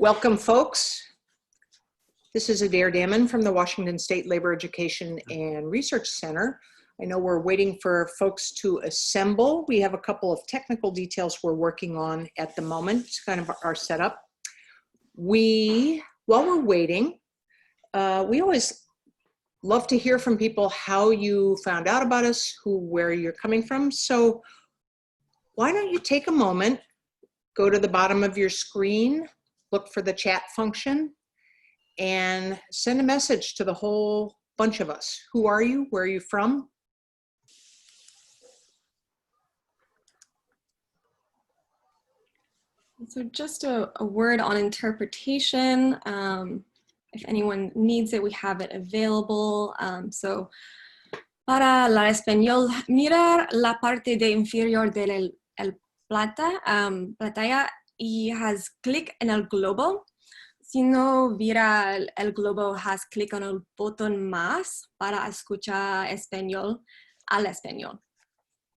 Welcome, folks. This is Adair Damon from the Washington State Labor Education and Research Center. I know we're waiting for folks to assemble. We have a couple of technical details we're working on at the moment. It's kind of our setup. While we're waiting, we always love to hear from people how you found out about us, where you're coming from. So why don't you take a moment, go to the bottom of your screen, look for the chat function, and send a message to the whole bunch of us. Who are you? Where are you from? So just a word on interpretation. If anyone needs it, we have it available. So, para hablar español, mirar la parte de inferior de pantalla y haz clic en el globo. Si no vira el globo, haz clic en el botón más para escuchar español al español.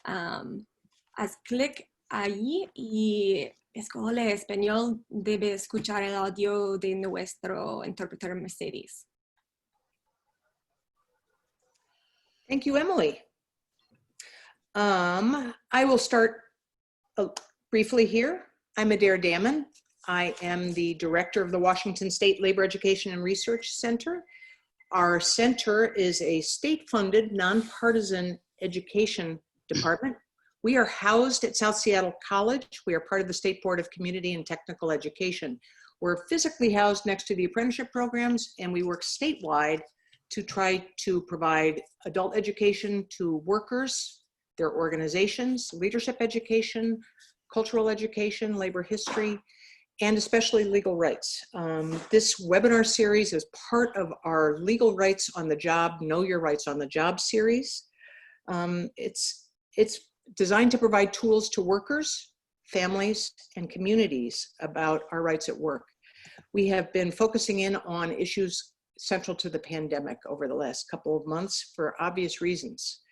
Haz clic ahí y escoge español, debe escuchar el audio de nuestro intérprete Mercedes. Thank you, Emily. I will start briefly here. I'm Adair Damon. I am the director of the Washington State Labor Education and Research Center. Our center is a state-funded, nonpartisan education department. We are housed at South Seattle College. We are part of the State Board of Community and Technical Education. We're physically housed next to the apprenticeship programs, and we work statewide to try to provide adult education to workers, their organizations, leadership education, cultural education, labor history, and especially legal rights. This webinar series is part of our Legal Rights on the Job, Know Your Rights on the Job series. It's designed to provide tools to workers, families, and communities about our rights at work. We have been focusing in on issues central to the pandemic over the last couple of months for obvious reasons.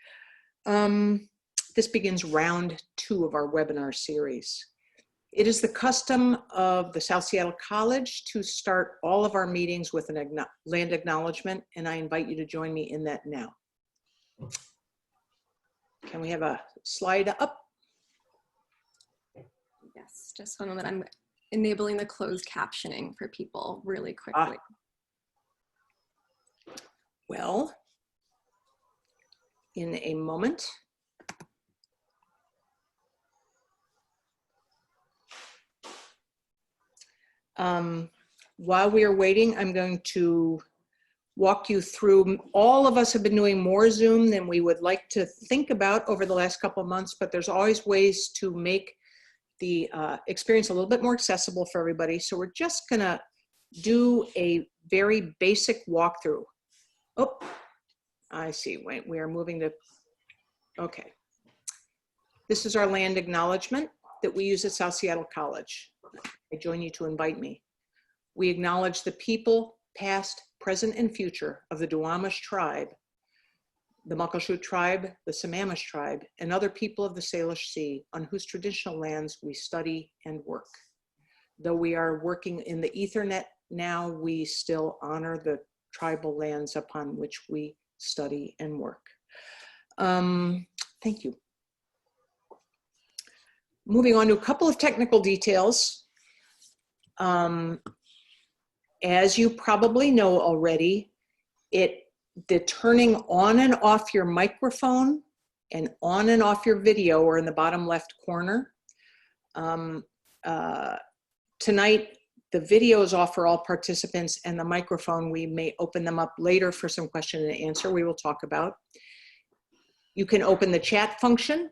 This begins round 2 of our webinar series. It is the custom of the South Seattle College to start all of our meetings with an land acknowledgement, and I invite you to join me in that now. Can we have a slide up? Yes, just one moment. I'm enabling the closed captioning for people really quickly. Well, in a moment. While we are waiting, I'm going to walk you through. All of us have been doing more Zoom than we would like to think about over the last couple of months, but there's always ways to make the experience a little bit more accessible for everybody. So we're just gonna do a very basic walkthrough. Oh, I see, wait, we are moving to, okay. This is our land acknowledgement that we use at South Seattle College. I join you to invite me. We acknowledge the people, past, present, and future of the Duwamish tribe, the Muckleshoot tribe, the Sammamish tribe, and other people of the Salish Sea on whose traditional lands we study and work. Though we are working in the Ethernet now, we still honor the tribal lands upon which we study and work. Thank you. Moving on to a couple of technical details. As you probably know already, the turning on and off your microphone and on and off your video are in the bottom left corner. Tonight, the video is off for all participants, and the microphone, we may open them up later for some question and answer we will talk about. You can open the chat function.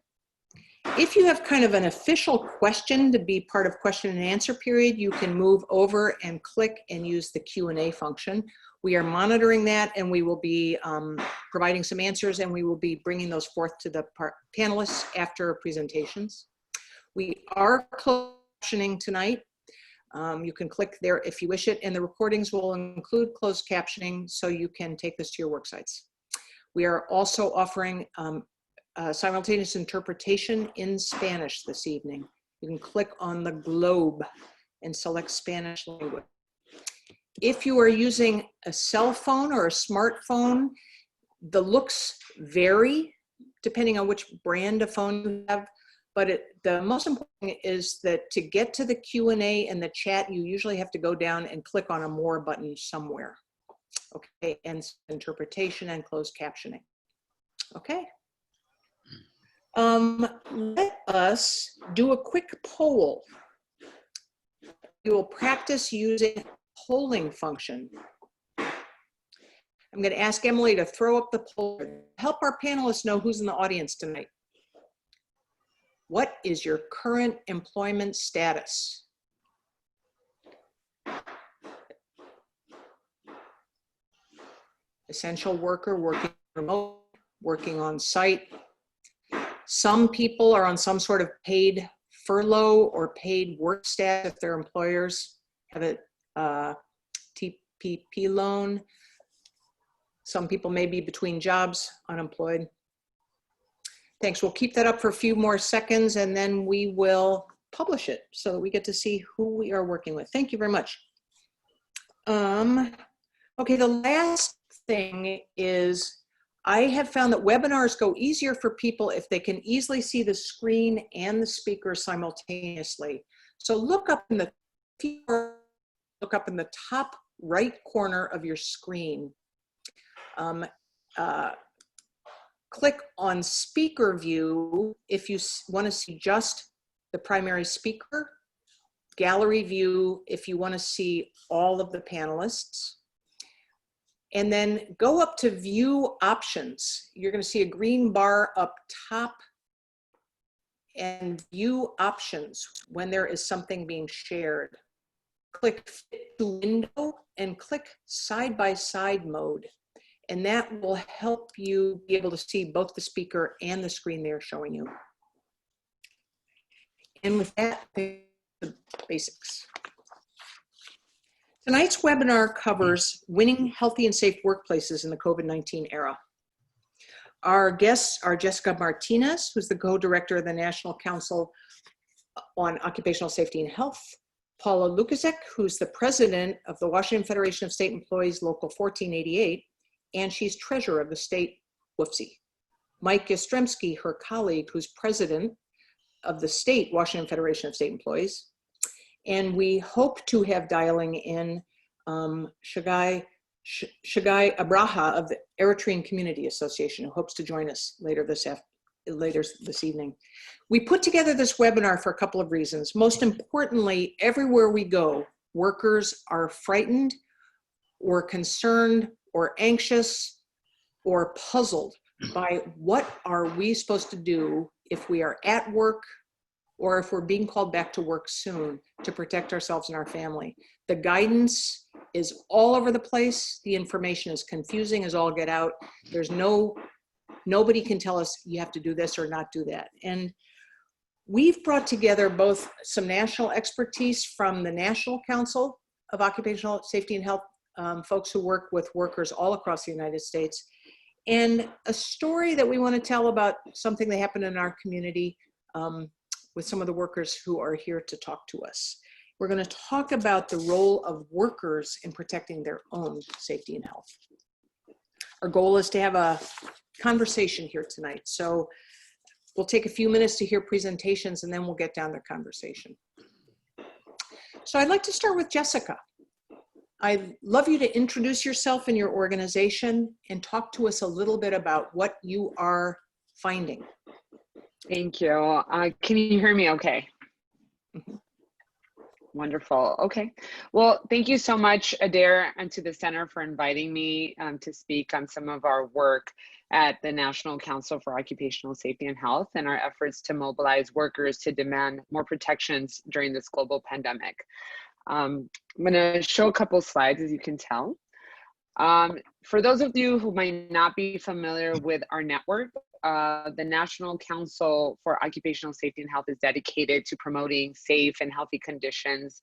If you have kind of an official question to be part of question and answer period, you can move over and click and use the Q&A function. We are monitoring that, and we will be providing some answers, and we will be bringing those forth to the panelists after presentations. We are captioning tonight. You can click there if you wish it, and the recordings will include closed captioning, so you can take this to your work sites. We are also offering simultaneous interpretation in Spanish this evening. You can click on the globe and select Spanish language. If you are using a cell phone or a smartphone, the looks vary depending on which brand of phone you have, but the most important thing is that to get to the Q&A and the chat, you usually have to go down and click on a more button somewhere. Okay, and interpretation and closed captioning. Okay. Let us do a quick poll. We will practice using a polling function. I'm going to ask Emily to throw up the poll to help our panelists know who's in the audience tonight. What is your current employment status? Essential worker, working remote, working on site. Some people are on some sort of paid furlough or paid work status if their employers have a TPP loan. Some people may be between jobs, unemployed. Thanks, we'll keep that up for a few more seconds and then we will publish it so that we get to see who we are working with. Thank you very much. Okay, the last thing is I have found that webinars go easier for people if they can easily see the screen and the speaker simultaneously. So look up in the top right corner of your screen. Click on speaker view if you want to see just the primary speaker, gallery view if you want to see all of the panelists. And then go up to view options. You're going to see a green bar up top and view options when there is something being shared. Click fit to window and click side by side mode. And that will help you be able to see both the speaker and the screen they're showing you. And with that, the basics. Tonight's webinar covers winning healthy and safe workplaces in the COVID-19 era. Our guests are Jessica Martinez, who's the co-director of the National Council on Occupational Safety and Health, Paula Kasich, who's the president of the Washington Federation of State Employees Local 1488, and she's treasurer of the state WFSE. Mike Yastrzemski, her colleague, who's president of the state Washington Federation of State Employees. And we hope to have dialing in Shagai Abraha of the Eritrean Community Association, who hopes to join us later this evening. We put together this webinar for a couple of reasons. Most importantly, everywhere we go, workers are frightened or concerned or anxious or puzzled by what are we supposed to do if we are at work or if we're being called back to work soon to protect ourselves and our family. The guidance is all over the place. The information is confusing as all get out. There's nobody can tell us you have to do this or not do that. And we've brought together both some national expertise from the National Council of Occupational Safety and Health, folks who work with workers all across the United States, and a story that we want to tell about something that happened in our community with some of the workers who are here to talk to us. We're going to talk about the role of workers in protecting their own safety and health. Our goal is to have a conversation here tonight. So we'll take a few minutes to hear presentations and then we'll get down to conversation. So I'd like to start with Jessica. I'd love you to introduce yourself and your organization and talk to us a little bit about what you are finding. Thank you. Can you hear me okay? Mm-hmm. Wonderful. Okay. Well, thank you so much, Adair, and to the Center for inviting me to speak on some of our work at the National Council for Occupational Safety and Health and our efforts to mobilize workers to demand more protections during this global pandemic. I'm going to show a couple slides, as you can tell. For those of you who might not be familiar with our network, the National Council for Occupational Safety and Health is dedicated to promoting safe and healthy conditions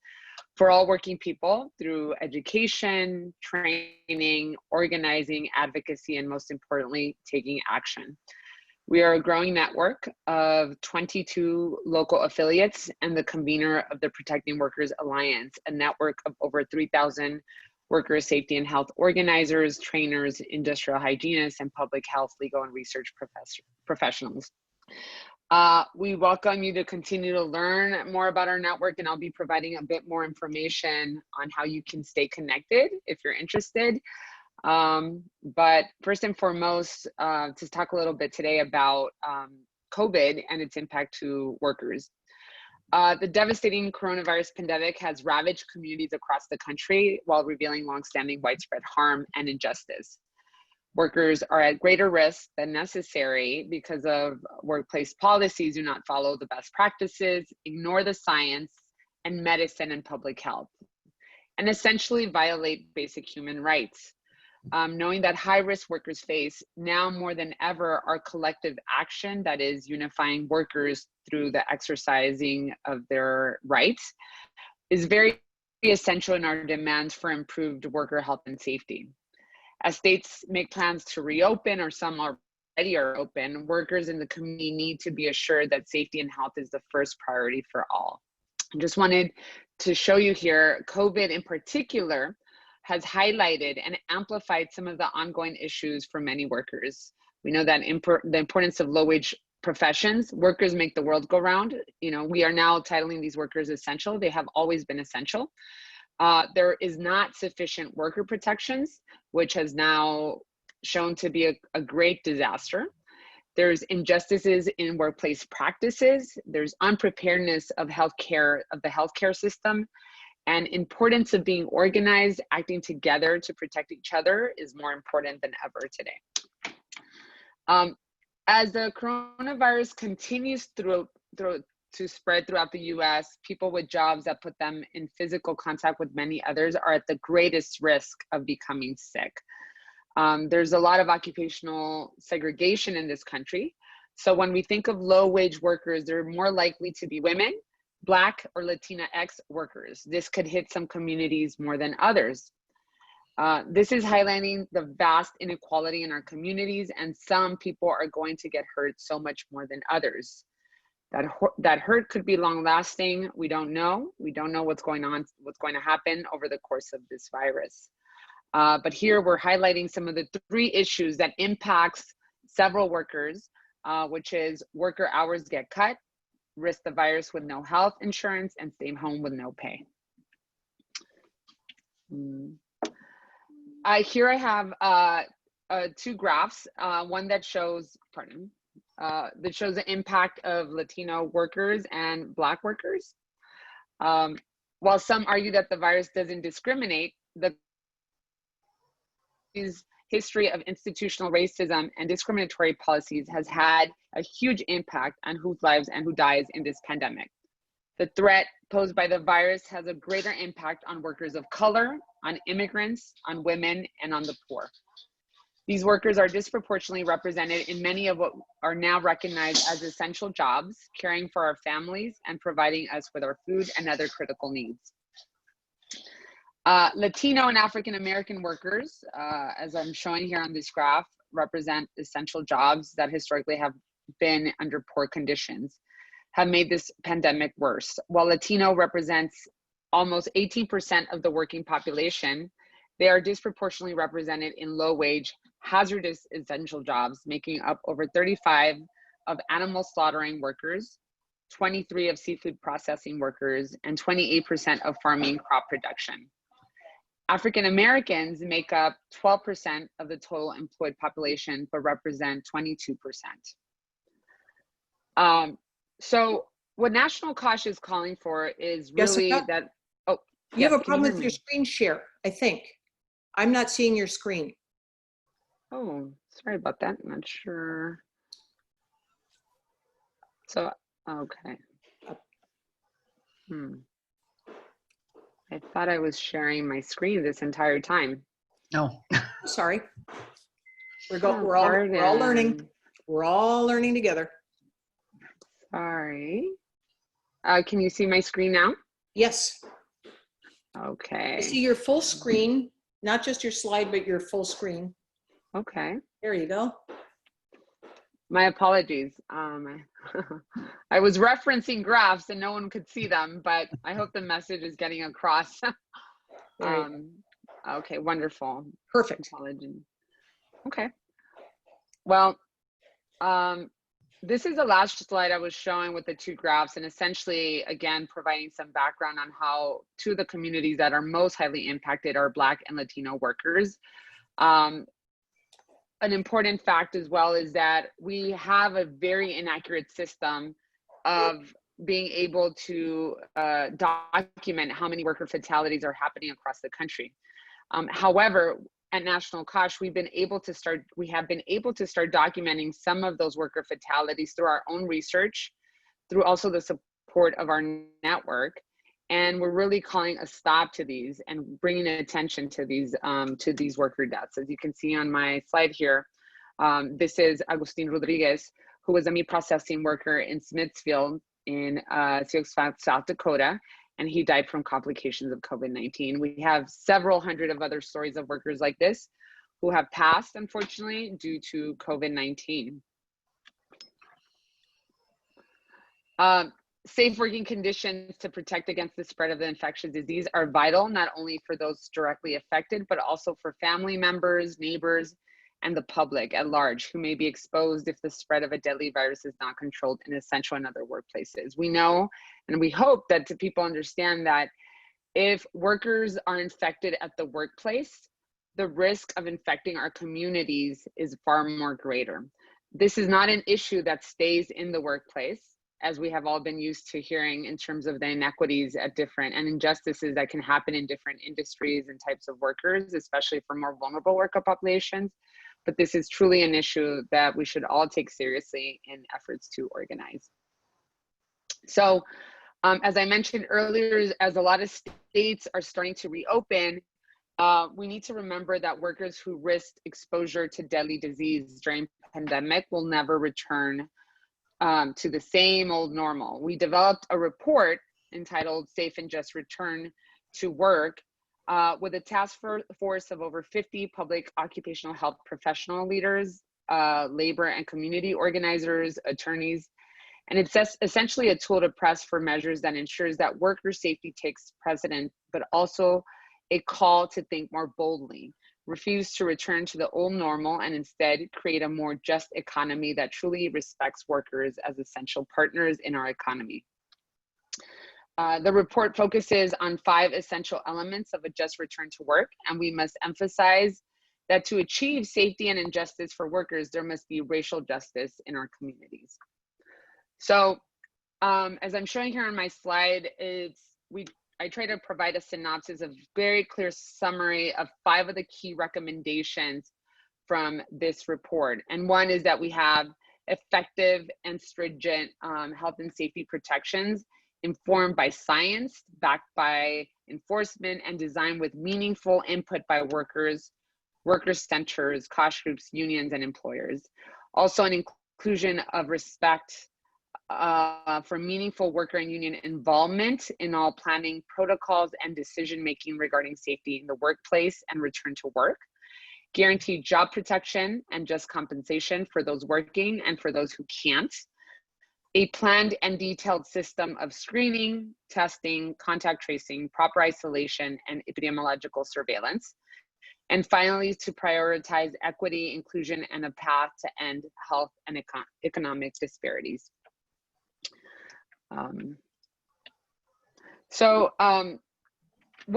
for all working people through education, training, organizing, advocacy, and most importantly, taking action. We are a growing network of 22 local affiliates and the convener of the Protecting Workers Alliance, a network of over 3,000 worker safety and health organizers, trainers, industrial hygienists, and public health, legal, and research professionals. We welcome you to continue to learn more about our network, and I'll be providing a bit more information on how you can stay connected if you're interested. But first and foremost, to talk a little bit today about COVID and its impact to workers. The devastating coronavirus pandemic has ravaged communities across the country while revealing longstanding widespread harm and injustice. Workers are at greater risk than necessary because of workplace policies do not follow the best practices, ignore the science and medicine and public health, and essentially violate basic human rights. Knowing that high-risk workers face now more than ever our collective action that is unifying workers through the exercising of their rights is very essential in our demands for improved worker health and safety. As states make plans to reopen, or some already are open, workers in the community need to be assured that safety and health is the first priority for all. I just wanted to show you here, COVID in particular has highlighted and amplified some of the ongoing issues for many workers. We know that the importance of low-wage professions. Workers make the world go round. You know, we are now titling these workers essential. They have always been essential. There is not sufficient worker protections, which has now shown to be a great disaster. There's injustices in workplace practices. There's unpreparedness of the healthcare system, and importance of being organized, acting together to protect each other is more important than ever today. As the coronavirus continues to spread throughout the US, people with jobs that put them in physical contact with many others are at the greatest risk of becoming sick. There's a lot of occupational segregation in this country. So when we think of low-wage workers, they're more likely to be women, Black or Latinx workers. This could hit some communities more than others. This is highlighting the vast inequality in our communities, and some people are going to get hurt so much more than others. That hurt could be long lasting. We don't know. We don't know what's going to happen over the course of this virus. But here we're highlighting some of the 3 issues that impacts several workers, which is worker hours get cut, risk the virus with no health insurance, and stay home with no pay. Here I have 2 graphs, one that shows, that shows the impact of Latino workers and Black workers. While some argue that the virus doesn't discriminate, the history of institutional racism and discriminatory policies has had a huge impact on whose lives and who dies in this pandemic. The threat posed by the virus has a greater impact on workers of color, on immigrants, on women, and on the poor. These workers are disproportionately represented in many of what are now recognized as essential jobs, caring for our families and providing us with our food and other critical needs. Latino and African American workers, as I'm showing here on this graph, represent essential jobs that historically have been under poor conditions, have made this pandemic worse. While Latino represents almost 18% of the working population, they are disproportionately represented in low-wage, hazardous essential jobs, making up over 35 of animal slaughtering workers, 23 of seafood processing workers, and 28% of farming crop production. African Americans make up 12% of the total employed population, but represent 22%. So what National COSH is calling for is really Jessica? that, You have a problem with your screen share, I think. I'm not seeing your screen. Oh, sorry about that. I'm not sure. So, okay. I thought I was sharing my screen this entire time. No. Sorry. We're all learning. We're all learning together. Sorry. Can you see my screen now? Yes. Okay. I see your full screen, not just your slide, but your full screen. Okay. There you go. My apologies. I was referencing graphs and no one could see them, but I hope the message is getting across. Okay, wonderful. Perfect. Intelligent. Okay. Well, this is the last slide I was showing with the two graphs, and essentially, again, providing some background on how two of the communities that are most highly impacted are Black and Latino workers. An important fact as well is that we have a very inaccurate system of being able to document how many worker fatalities are happening across the country. However, at National COSH, we have been able to start documenting some of those worker fatalities through our own research, through also the support of our network. And we're really calling a stop to these and bringing attention to these worker deaths. As you can see on my slide here, this is Agustin Rodriguez, who was a meat processing worker in Smithfield in South Dakota, and he died from complications of COVID-19. We have several hundred of other stories of workers like this who have passed, unfortunately, due to COVID-19. Safe working conditions to protect against the spread of the infectious disease are vital, not only for those directly affected, but also for family members, neighbors, and the public at large who may be exposed if the spread of a deadly virus is not controlled in essential and other workplaces. We know and we hope that people understand that if workers are infected at the workplace, the risk of infecting our communities is far more greater. This is not an issue that stays in the workplace, as we have all been used to hearing in terms of the inequities at different and injustices that can happen in different industries and types of workers, especially for more vulnerable worker populations. But this is truly an issue that we should all take seriously in efforts to organize. So, as I mentioned earlier, as a lot of states are starting to reopen, we need to remember that workers who risked exposure to deadly disease during pandemic will never return to the same old normal. We developed a report entitled Safe and Just Return to Work with a task force of over 50 public occupational health professional leaders, labor and community organizers, attorneys, and it's essentially a tool to press for measures that ensures that worker safety takes precedent, but also a call to think more boldly, refuse to return to the old normal, and instead create a more just economy that truly respects workers as essential partners in our economy. The report focuses on 5 essential elements of a just return to work, and we must emphasize that to achieve safety and injustice for workers, there must be racial justice in our communities. So, as I'm showing here on my slide, I try to provide a synopsis of very clear summary of 5 of the key recommendations from this report. And one is that we have effective and stringent health and safety protections informed by science, backed by enforcement, and designed with meaningful input by workers, worker centers, COSH groups, unions, and employers. Also an inclusion of respect for meaningful worker and union involvement in all planning protocols and decision-making regarding safety in the workplace and return to work. Guaranteed job protection and just compensation for those working and for those who can't. A planned and detailed system of screening, testing, contact tracing, proper isolation, and epidemiological surveillance. And finally, to prioritize equity, inclusion, and a path to end health and economic disparities. One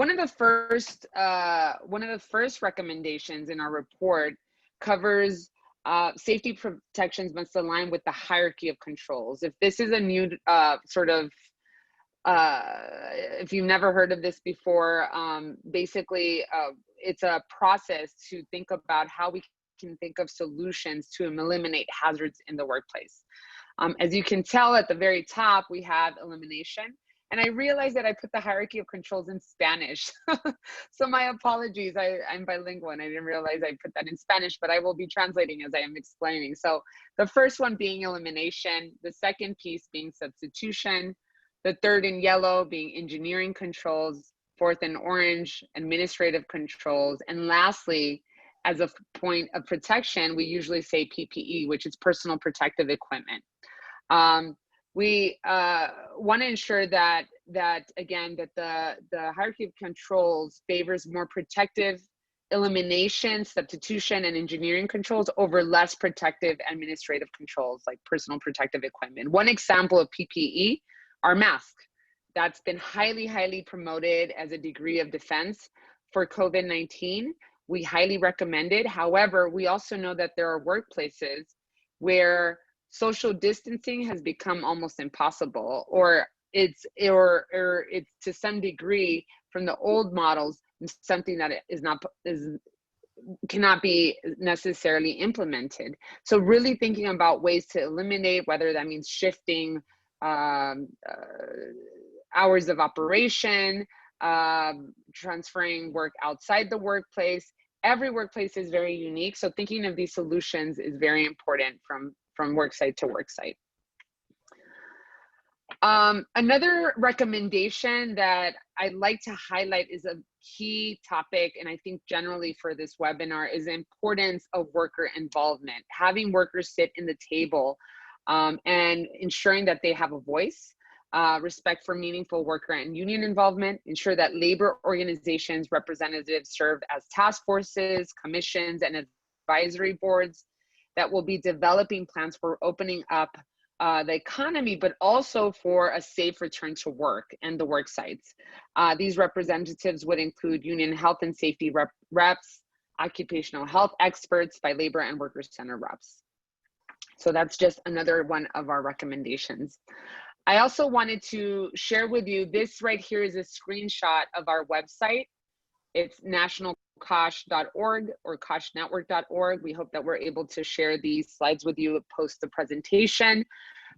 of the first recommendations in our report covers safety protections must align with the hierarchy of controls. If this is a new if you've never heard of this before, basically it's a process to think about how we can think of solutions to eliminate hazards in the workplace. As you can tell at the very top, we have elimination. And I realized that I put the hierarchy of controls in Spanish. So my apologies, I'm bilingual and I didn't realize I put that in Spanish, but I will be translating as I am explaining. So the first one being elimination, the second piece being substitution, the third in yellow being engineering controls, fourth in orange, administrative controls, and lastly, as a point of protection, we usually say PPE, which is personal protective equipment. We want to ensure that that again, that the hierarchy of controls favors more protective elimination, substitution, and engineering controls over less protective administrative controls like personal protective equipment. One example of PPE are masks. That's been highly, highly promoted as a degree of defense for COVID-19. We highly recommend it. However, we also know that there are workplaces where social distancing has become almost impossible, or it's to some degree from the old models something that cannot be necessarily implemented. So really thinking about ways to eliminate, whether that means shifting hours of operation, transferring work outside the workplace. Every workplace is very unique, so thinking of these solutions is very important from work site to work site. Another recommendation that I'd like to highlight is a key topic, and I think generally for this webinar, is the importance of worker involvement. Having workers sit in the table and ensuring that they have a voice, respect for meaningful worker and union involvement, ensure that labor organizations representatives serve as task forces, commissions, and advisory boards that will be developing plans for opening up the economy, but also for a safe return to work and the work sites. These representatives would include union health and safety reps, occupational health experts by labor and worker center reps. So that's just another one of our recommendations. I also wanted to share with you, this right here is a screenshot of our website. It's nationalcosh.org or coshnetwork.org. We hope that we're able to share these slides with you post the presentation.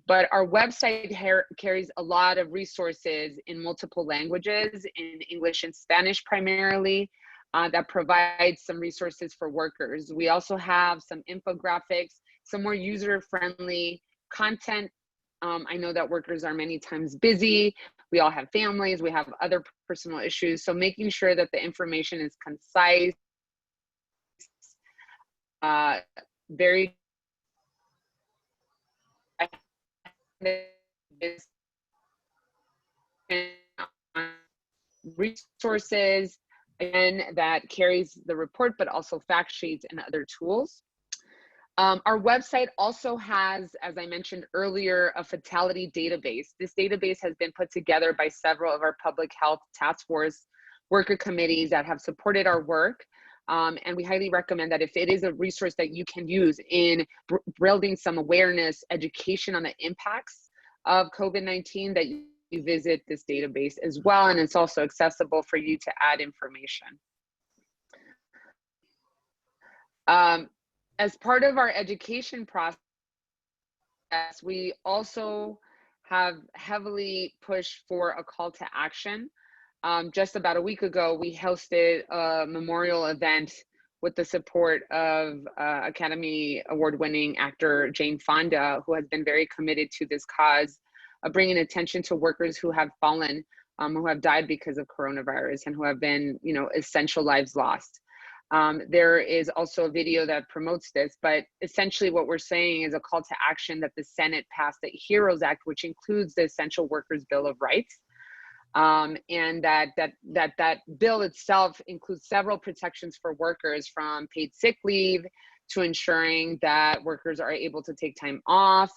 But our website carries a lot of resources in multiple languages, in English and Spanish primarily, that provides some resources for workers. We also have some infographics, some more user-friendly content. I know that workers are many times busy. We all have families, we have other personal issues. So making sure that the information is concise, very resources, and that carries the report, but also fact sheets and other tools. Our website also has, as I mentioned earlier, a fatality database. This database has been put together by several of our public health task force worker committees that have supported our work. And we highly recommend that if it is a resource that you can use in building some awareness, education on the impacts of COVID-19, that you visit this database as well. And it's also accessible for you to add information. As part of our education process, we also have heavily pushed for a call to action. Just about a week ago, we hosted a memorial event with the support of Academy Award-winning actor Jane Fonda, who has been very committed to this cause of bringing attention to workers who have fallen, who have died because of coronavirus, and who have been, essential lives lost. There is also a video that promotes this, but essentially what we're saying is a call to action that the Senate passed the HEROES Act, which includes the Essential Workers Bill of Rights. And that bill itself includes several protections for workers, from paid sick leave to ensuring that workers are able to take time off,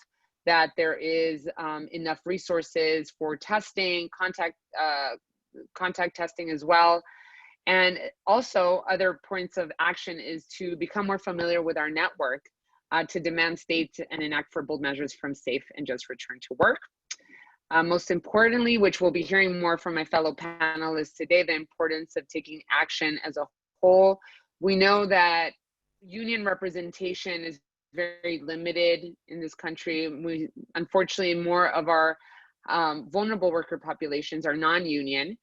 that there is enough resources for testing, contact testing as well. And also other points of action is to become more familiar with our network, to demand states and enact for bold measures from safe and just return to work. Most importantly, which we'll be hearing more from my fellow panelists today, the importance of taking action as a whole. We know that union representation is very limited in this country. Unfortunately, more of our vulnerable worker populations are non-union,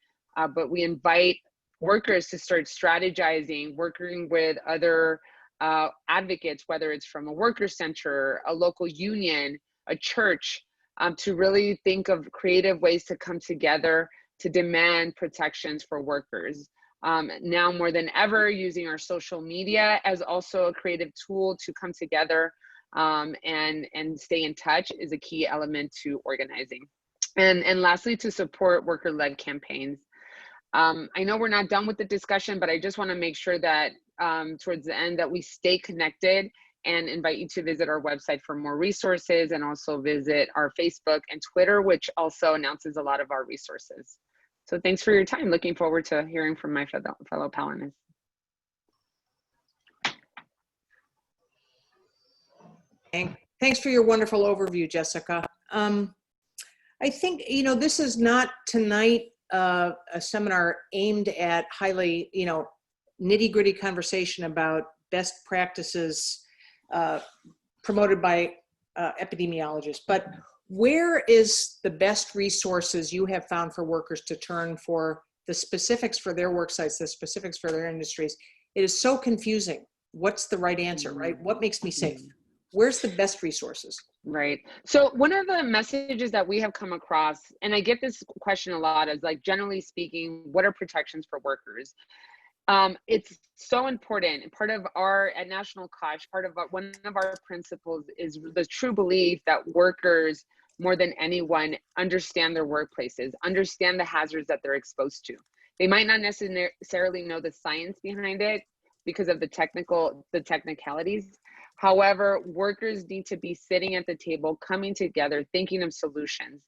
but we invite workers to start strategizing, working with other advocates, whether it's from a worker center, a local union, a church, to really think of creative ways to come together to demand protections for workers. Now more than ever, using our social media as also a creative tool to come together and stay in touch is a key element to organizing. And lastly, to support worker-led campaigns. I know we're not done with the discussion, but I just want to make sure that towards the end that we stay connected, and invite you to visit our website for more resources, and also visit our Facebook and Twitter, which also announces a lot of our resources. So thanks for your time. Looking forward to hearing from my fellow panelists. Thanks for your wonderful overview, Jessica. I think, you know, this is not tonight a seminar aimed at highly, you know, nitty-gritty conversation about best practices promoted by epidemiologists, but where is the best resources you have found for workers to turn for the specifics for their work sites, the specifics for their industries? It is so confusing. What's the right answer, right? What makes me safe? Where's the best resources? Right. So one of the messages that we have come across, and I get this question a lot, is like, generally speaking, what are protections for workers? It's so important. And part of our, at National COSH, one of our principles is the true belief that workers, more than anyone, understand their workplaces, understand the hazards that they're exposed to. They might not necessarily know the science behind it because of the technicalities. However, workers need to be sitting at the table, coming together, thinking of solutions.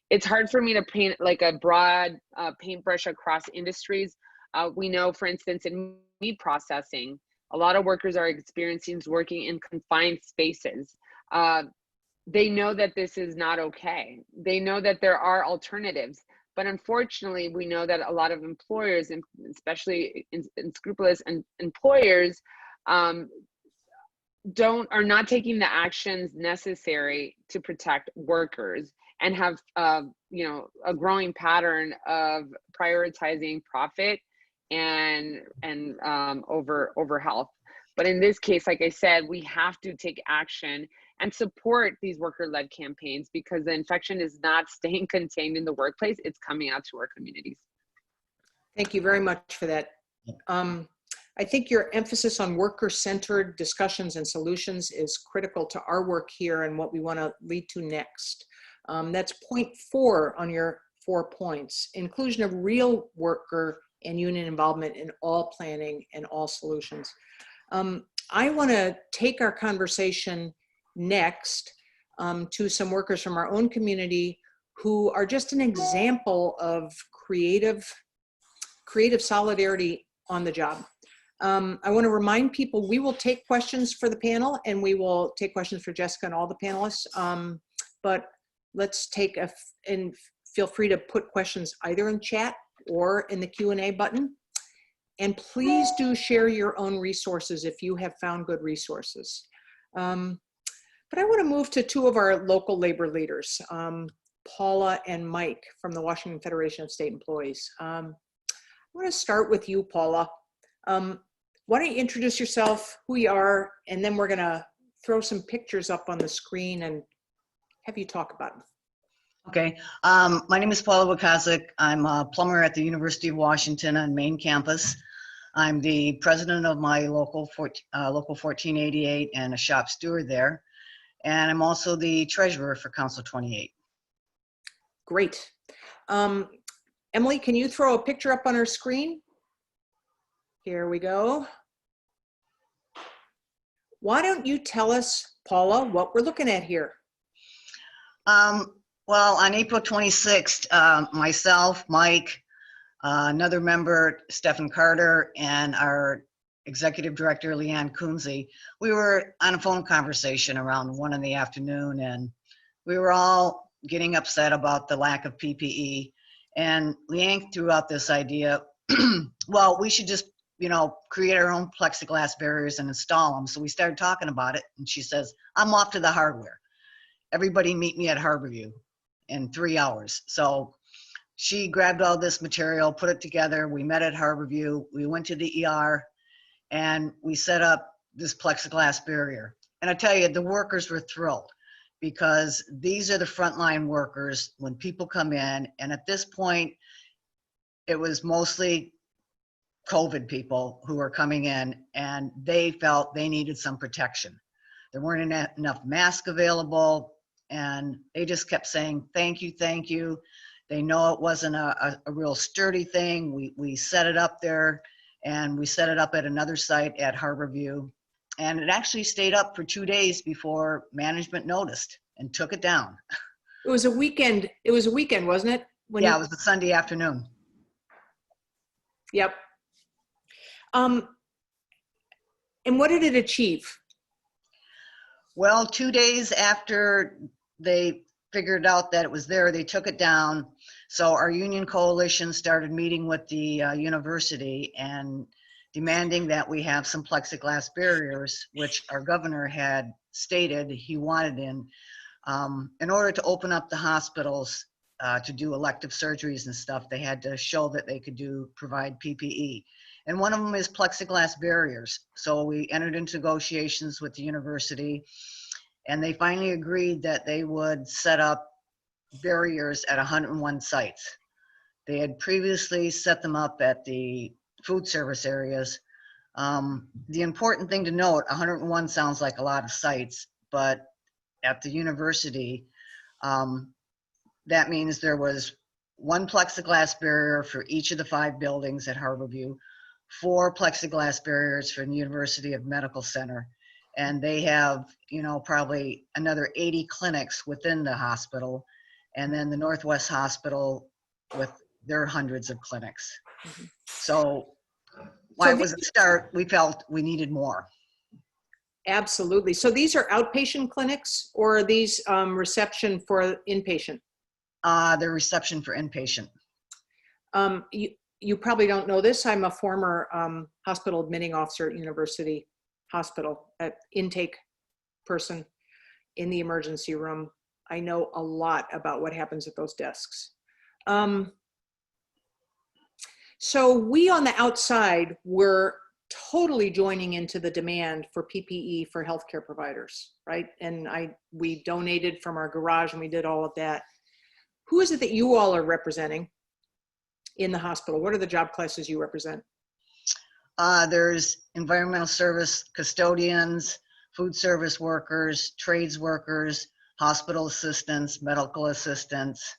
It's hard for me to paint like a broad paintbrush across industries. We know, for instance, in meat processing, a lot of workers are experiencing working in confined spaces. They know that this is not okay. They know that there are alternatives, but unfortunately, we know that a lot of employers, and especially unscrupulous employers, are not taking the actions necessary to protect workers, and have you know, a growing pattern of prioritizing profit and over health. But in this case, like I said, we have to take action and support these worker-led campaigns, because the infection is not staying contained in the workplace, it's coming out to our communities. Thank you very much for that. I think your emphasis on worker-centered discussions and solutions is critical to our work here and what we want to lead to next. That's point 4 on your 4 points: inclusion of real worker and union involvement in all planning and all solutions. I want to take our conversation next to some workers from our own community who are just an example of creative solidarity on the job. I want to remind people we will take questions for the panel, and we will take questions for Jessica and all the panelists. But let's take and feel free to put questions either in chat or in the Q&A button. And please do share your own resources if you have found good resources. But I want to move to 2 of our local labor leaders, Paula and Mike from the Washington Federation of State Employees. I want to start with you, Paula. Why don't you introduce yourself, who you are, and then we're going to throw some pictures up on the screen and have you talk about them. Okay, my name is Paula Kasich. I'm a plumber at the University of Washington on main campus. I'm the president of my local 1488 and a shop steward there. And I'm also the treasurer for Council 28. Great. Emily, can you throw a picture up on our screen? Here we go. Why don't you tell us, Paula, what we're looking at here? Well, on April 26th, myself, Mike, another member, Stephen Carter, and our executive director, Leanne Kunze, we were on a phone conversation around 1 in the afternoon, and we were all getting upset about the lack of PPE. And Leanne threw out this idea, well, we should just, you know, create our own plexiglass barriers and install them. So we started talking about it, and she says, I'm off to the hardware. Everybody meet me at Harborview in 3 hours. So she grabbed all this material, put it together. We met at Harborview. We went to the ER, and we set up this plexiglass barrier. And I tell you, the workers were thrilled, because these are the frontline workers when people come in. And at this point, it was mostly COVID people who were coming in, and they felt they needed some protection. There weren't enough masks available. and they just kept saying, thank you, thank you. They know it wasn't a real sturdy thing. We set it up there, and we set it up at another site at Harborview. And it actually stayed up for 2 days before management noticed and took it down. It was a weekend. It was a weekend, wasn't it? Yeah, it was a Sunday afternoon. Yep. And what did it achieve? Well, 2 days after they figured out that it was there, they took it down. So our union coalition started meeting with the university and demanding that we have some plexiglass barriers, which our governor had stated he wanted in order to open up the hospitals to do elective surgeries and stuff. They had to show that they could provide PPE. And one of them is plexiglass barriers. So we entered into negotiations with the university, and they finally agreed that they would set up barriers at 101 sites. They had previously set them up at the food service areas. The important thing to note, 101 sounds like a lot of sites, but at the university, that means there was one plexiglass barrier for each of the 5 buildings at Harborview, 4 plexiglass barriers for the University of Medical Center, and they have, you know, probably another 80 clinics within the hospital, and then the Northwest Hospital with their hundreds of clinics. So while it was a start, we felt we needed more. Absolutely. So these are outpatient clinics, or are these reception for inpatient? The reception for inpatient. You probably don't know this. I'm a former hospital admitting officer at University Hospital, at intake person in the emergency room. I know a lot about what happens at those desks. So we on the outside were totally joining into the demand for PPE for healthcare providers, right? And we donated from our garage, and we did all of that. Who is it that you all are representing in the hospital? What are the job classes you represent? There's environmental service custodians, food service workers, trades workers, hospital assistants, medical assistants.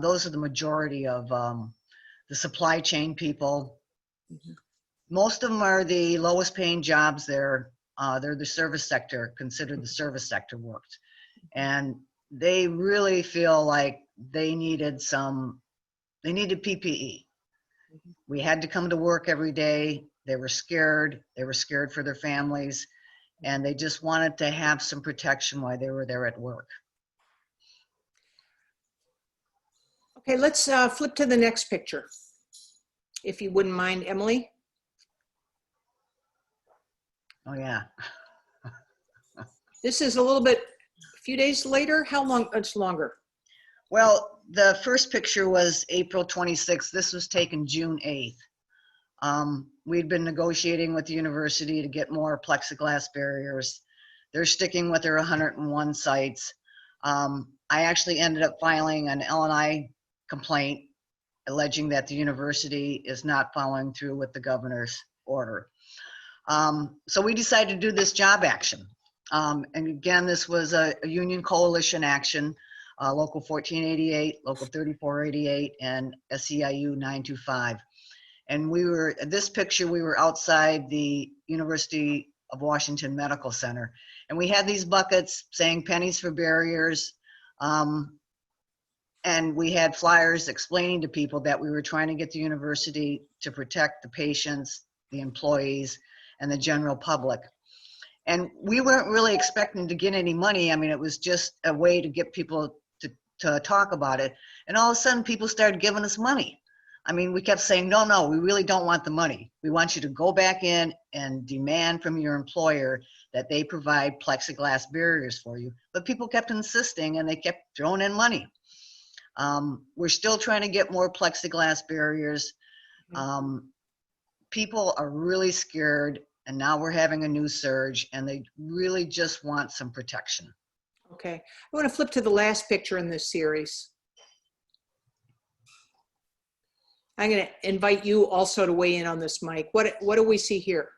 Those are the majority of the supply chain people. Most of them are the lowest paying jobs there. They're the service sector, considered the service sector worked. And they really feel like they needed PPE. We had to come to work every day. They were scared. They were scared for their families, and they just wanted to have some protection while they were there at work. Okay, let's flip to the next picture, if you wouldn't mind, Emily. Oh yeah. This is a few days later. How long? It's longer. Well, the first picture was April 26th. This was taken June 8th. We'd been negotiating with the university to get more plexiglass barriers. They're sticking with their 101 sites. I actually ended up filing an L&I complaint alleging that the university is not following through with the governor's order. So we decided to do this job action. And again, this was a union coalition action, Local 1488, Local 3488, and SEIU 925. And this picture, we were outside the University of Washington Medical Center. And we had these buckets saying pennies for barriers. And we had flyers explaining to people that we were trying to get the university to protect the patients, the employees, and the general public. And we weren't really expecting to get any money. I mean, it was just a way to get people to talk about it. And all of a sudden, people started giving us money. I mean, we kept saying, no, we really don't want the money. We want you to go back in and demand from your employer that they provide plexiglass barriers for you. But people kept insisting, and they kept throwing in money. We're still trying to get more plexiglass barriers. People are really scared, and now we're having a new surge, and they really just want some protection. Okay, I want to flip to the last picture in this series. I'm going to invite you also to weigh in on this, Mike. What do we see here?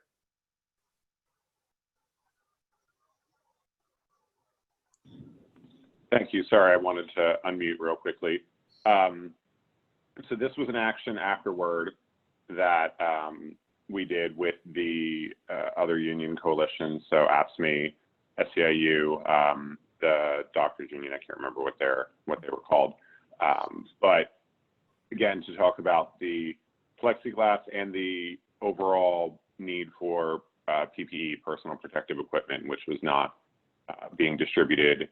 Thank you. Sorry, I wanted to unmute real quickly. So this was an action afterward that we did with the other union coalitions. So AFSCME, SEIU, the doctors union, I can't remember what they were called. But again, to talk about the plexiglass and the overall need for PPE, personal protective equipment, which was not being distributed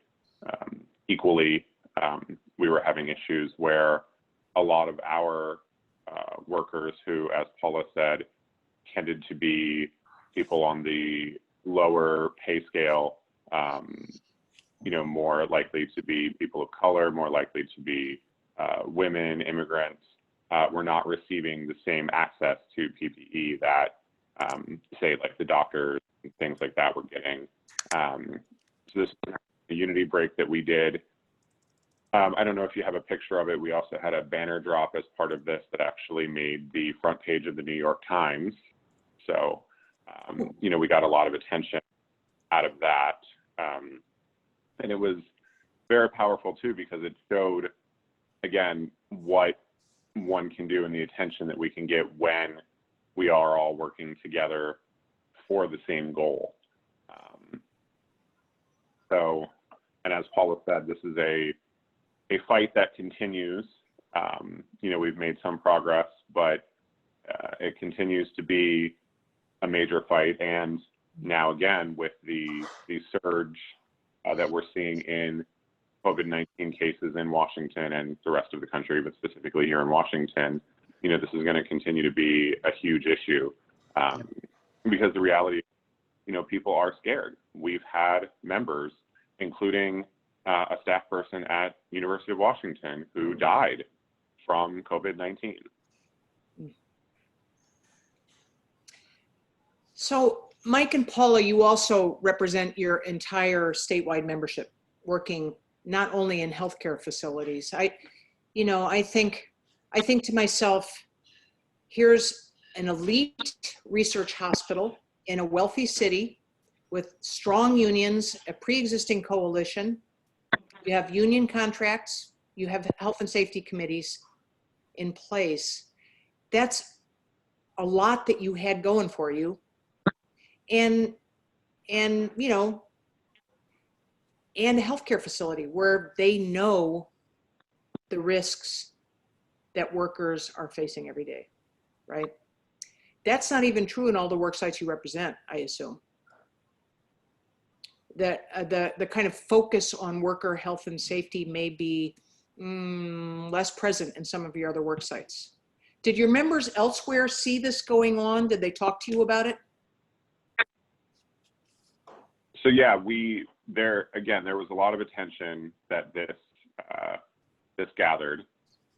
equally. We were having issues where a lot of our workers who, as Paula said, tended to be people on the lower pay scale, you know, more likely to be people of color, more likely to be women, immigrants, were not receiving the same access to PPE that, say, like the doctors and things like that were getting. So this is a unity break that we did. I don't know if you have a picture of it. We also had a banner drop as part of this that actually made the front page of the New York Times. So, you know, we got a lot of attention out of that. And it was very powerful too, because it showed, again, what one can do and the attention that we can get when we are all working together for the same goal. So, and as Paula said, this is a fight that continues. You know, we've made some progress, but it continues to be a major fight. And now again, with the surge that we're seeing in COVID-19 cases in Washington and the rest of the country, but specifically here in Washington, you know, this is going to continue to be a huge issue because the reality, you know, people are scared. We've had members, including a staff person at University of Washington who died from COVID-19. So Mike and Paula, you also represent your entire statewide membership, working not only in healthcare facilities. I think to myself, here's an elite research hospital in a wealthy city with strong unions, a pre-existing coalition. You have union contracts, you have health and safety committees in place. That's a lot that you had going for you. And you know, and a healthcare facility where they know the risks that workers are facing every day, right? That's not even true in all the work sites you represent, I assume. That the kind of focus on worker health and safety may be less present in some of your other work sites. Did your members elsewhere see this going on? Did they talk to you about it? So yeah, there was a lot of attention that this gathered,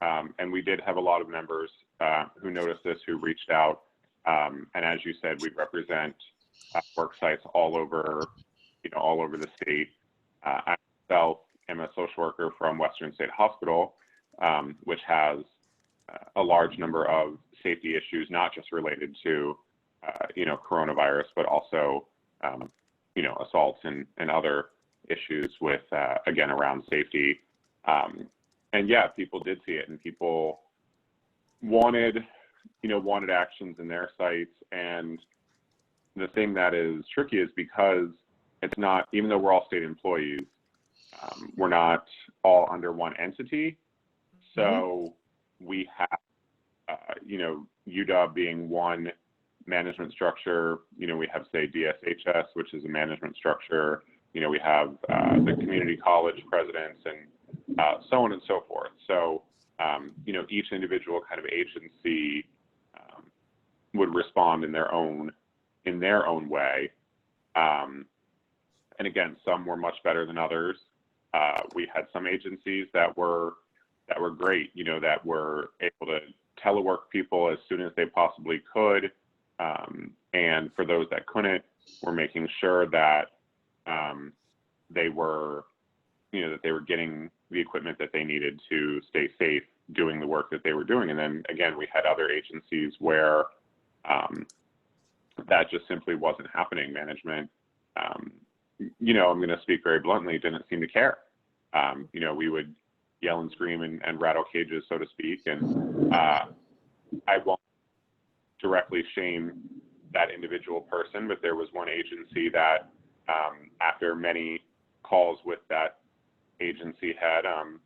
and we did have a lot of members who noticed this, who reached out, and as you said, we represent work sites all over, you know, all over the state. I myself am a social worker from Western State Hospital, which has a large number of safety issues, not just related to, you know, coronavirus, but also, you know, assaults and other issues with, again, around safety. And yeah, people did see it, and people wanted actions in their sites. And the thing that is tricky is because it's not, even though we're all state employees, we're not all under one entity. So we have, you know, UW being one management structure, you know, we have, say, DSHS, which is a management structure, you know, we have the community college presidents and so on and so forth. So, you know, each individual kind of agency would respond in their own way. And again, some were much better than others. We had some agencies that were great, you know, that were able to telework people as soon as they possibly could. And for those that couldn't, we're making sure that they were, you know, that they were getting the equipment that they needed to stay safe doing the work that they were doing. And then again, we had other agencies where that just simply wasn't happening. Management, you know, I'm going to speak very bluntly, didn't seem to care. You know, we would yell and scream and rattle cages, so to speak. And I won't directly shame that individual person, but there was one agency that after many calls with that agency had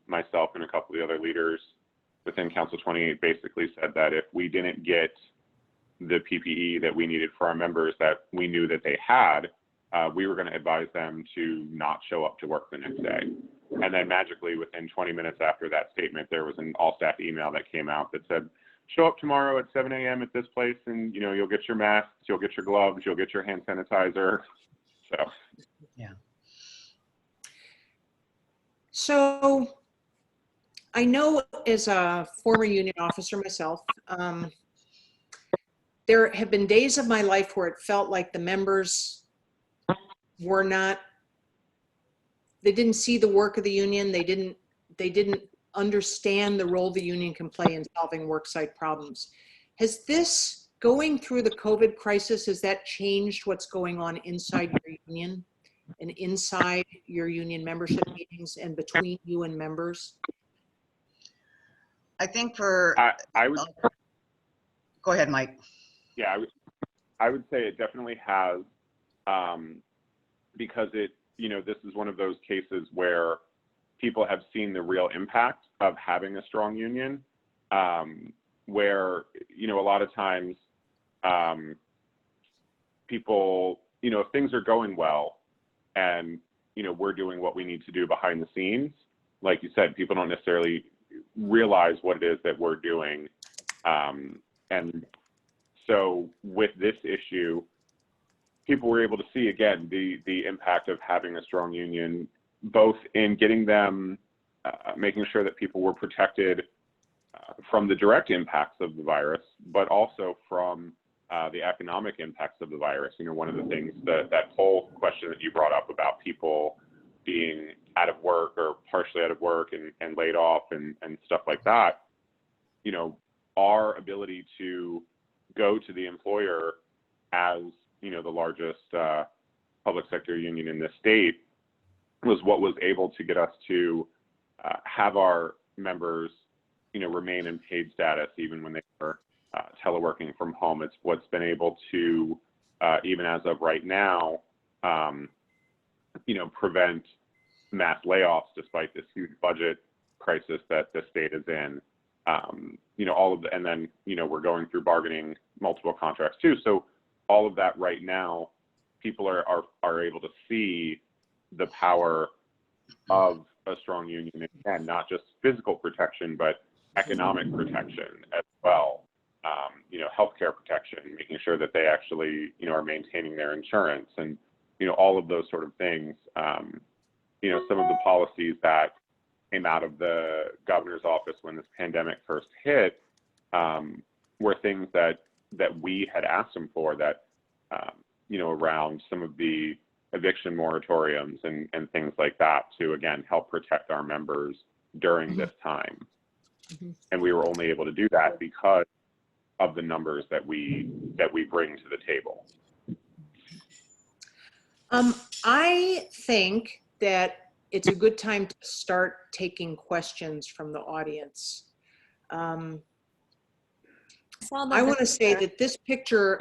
myself and a couple of the other leaders within Council 28 basically said that if we didn't get the PPE that we needed for our members that we knew that they had, we were going to advise them to not show up to work the next day. And then magically within 20 minutes after that statement, there was an all staff email that came out that said, show up tomorrow at 7 a.m. at this place and, you know, you'll get your masks, you'll get your gloves, you'll get your hand sanitizer. So, Yeah. So I know as a former union officer myself, there have been days of my life where it felt like the members were not, they didn't see the work of the union. They didn't understand the role the union can play in solving worksite problems. Has this, going through the COVID crisis, has that changed what's going on inside your union and inside your union membership meetings and between you and members? I think for, I would, go ahead, Mike. yeah, I would say it definitely has, because it, you know, this is one of those cases where people have seen the real impact of having a strong union, where, you know, a lot of times people, you know, if things are going well and, you know, we're doing what we need to do behind the scenes, like you said, people don't necessarily realize what it is that we're doing. And so with this issue, people were able to see, again, the impact of having a strong union, both in getting them, making sure that people were protected from the direct impacts of the virus, but also from the economic impacts of the virus. You know, one of the things that whole question that you brought up about people being out of work or partially out of work and laid off and stuff like that, you know, our ability to go to the employer as, you know, the largest public sector union in this state was what was able to get us to have our members, you know, remain in paid status even when they were teleworking from home. It's what's been able to, even as of right now, you know, prevent mass layoffs despite this huge budget crisis that the state is in. You know, all of the, and then, you know, we're going through bargaining multiple contracts too. So all of that right now, people are able to see the power of a strong union, and not just physical protection, but economic protection as well. You know, healthcare protection, making sure that they actually, you know, are maintaining their insurance, and, you know, all of those sort of things. You know, some of the policies that came out of the governor's office when this pandemic first hit were things that we had asked him for, that, you know, around some of the eviction moratoriums and things like that, to, again, help protect our members during this time. And we were only able to do that because of the numbers that we bring to the table. I think that it's a good time to start taking questions from the audience. I want to say that this picture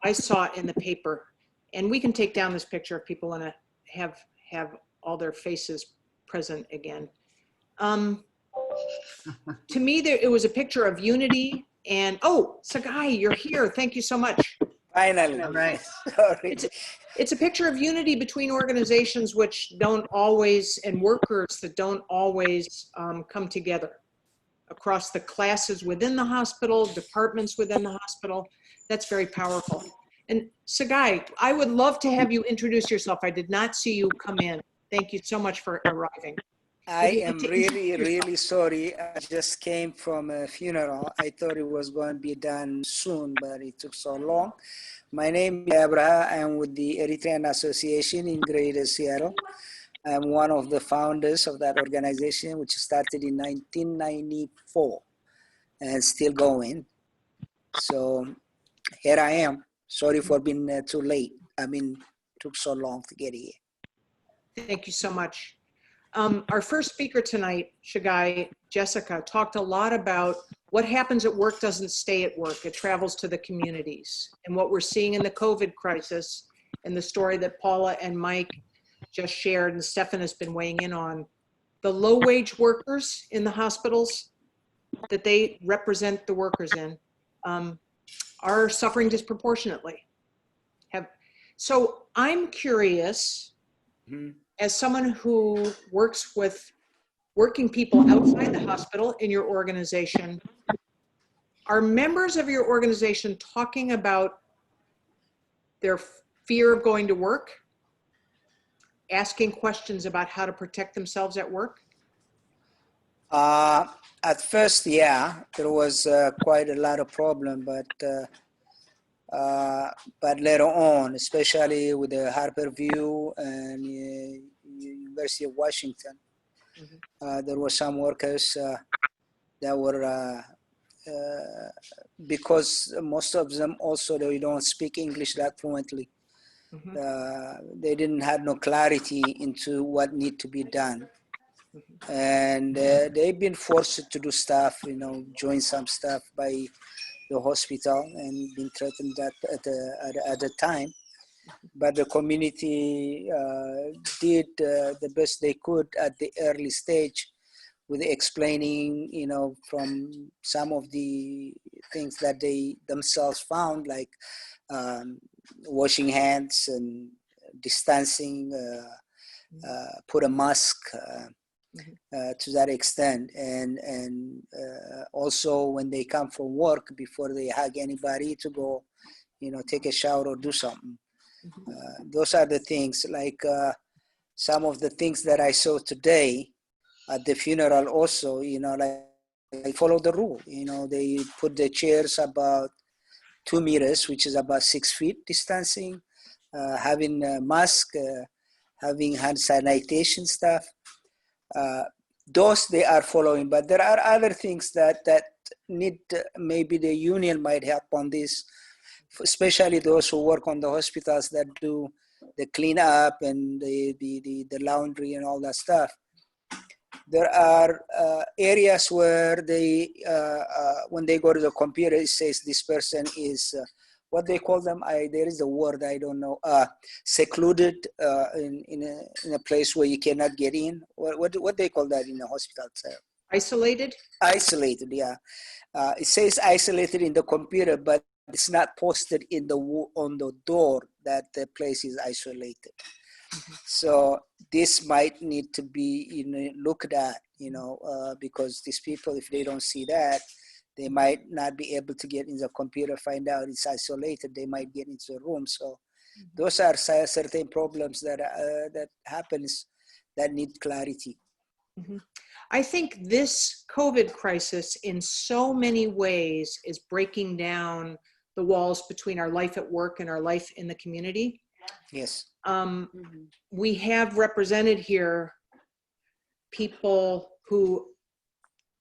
I saw in the paper, and we can take down this picture if people want to have all their faces present again. To me, it was a picture of unity, and oh, Sagai, you're here. Thank you so much. Finally. All right. Sorry. It's a picture of unity between organizations which don't always, and workers that don't always come together across the classes within the hospital, departments within the hospital. That's very powerful. And Sagai, I would love to have you introduce yourself. I did not see you come in. Thank you so much for arriving. I am really sorry. I just came from a funeral. I thought it was going to be done soon, but it took so long. My name is Abraha. I'm with the Eritrean Association in Greater Seattle. I'm one of the founders of that organization, which started in 1994 and still going. So here I am. Sorry for being too late. I mean, took so long to get here. Thank you so much. Our first speaker tonight, Shagai, Jessica, talked a lot about what happens at work doesn't stay at work. It travels to the communities. And what we're seeing in the COVID crisis and the story that Paula and Mike just shared and Stefan has been weighing in on, the low-wage workers in the hospitals that they represent the workers in are suffering disproportionately. So I'm curious, as someone who works with working people outside the hospital in your organization, are members of your organization talking about their fear of going to work, asking questions about how to protect themselves at work? At first, yeah, there was quite a lot of problem, but later on, especially with the Harborview and University of Washington, there were some workers that were, because most of them also, they don't speak English that fluently. They didn't have no clarity into what need to be done. And they've been forced to do stuff, join some stuff by the hospital and been threatened that at the time. But the community did the best they could at the early stage with explaining, from some of the things that they themselves found, like washing hands and distancing, put a mask, to that extent, and also when they come from work, before they hug anybody, to go, take a shower or do something. Those are the things, like some of the things that I saw today at the funeral also, like they follow the rule. They put the chairs about 2 meters, which is about 6 feet distancing, having a mask, having hand sanitation stuff. Those they are following, but there are other things that need, maybe the union might help on this, especially those who work on the hospitals that do the cleanup and the laundry and all that stuff. There are areas where they, when they go to the computer, it says this person is, what they call them, there is a word, I don't know, secluded in a place where you cannot get in. What they call that in the hospital? Isolated? Isolated, yeah. It says isolated in the computer, but it's not posted on the door that the place is isolated. So this might need to be looked at, because these people, if they don't see that, they might not be able to get in the computer, find out it's isolated. They might get into the room. So those are certain problems that happens that need clarity. I think this COVID crisis in so many ways is breaking down the walls between our life at work and our life in the community. Yes. We have represented here people who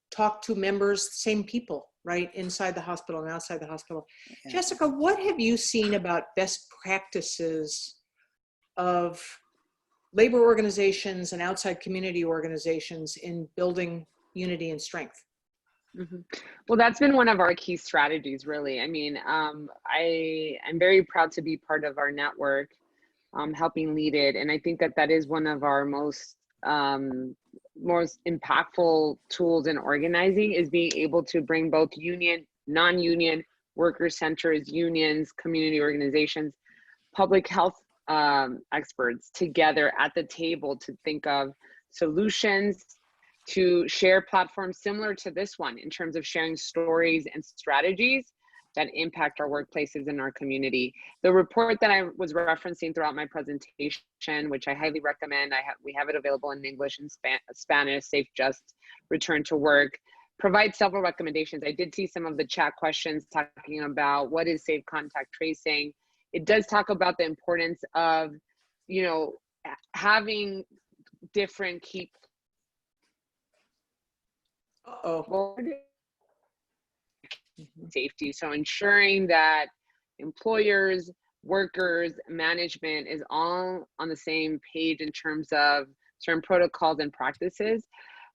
talk to members, same people, right, inside the hospital and outside the hospital. Yeah. Jessica, what have you seen about best practices of labor organizations and outside community organizations in building unity and strength? Well, that's been one of our key strategies, really. I mean, I'm very proud to be part of our network, helping lead it. And I think that is one of our most impactful tools in organizing, is being able to bring both union, non-union, worker centers, unions, community organizations, public health experts together at the table to think of solutions, to share platforms similar to this one in terms of sharing stories and strategies that impact our workplaces and our community. The report that I was referencing throughout my presentation, which I highly recommend, we have it available in English and Spanish, Safe, Just, Return to Work, provides several recommendations. I did see some of the chat questions talking about what is safe contact tracing. It does talk about the importance of, having different key safety. So ensuring that employers, workers, management is all on the same page in terms of certain protocols and practices.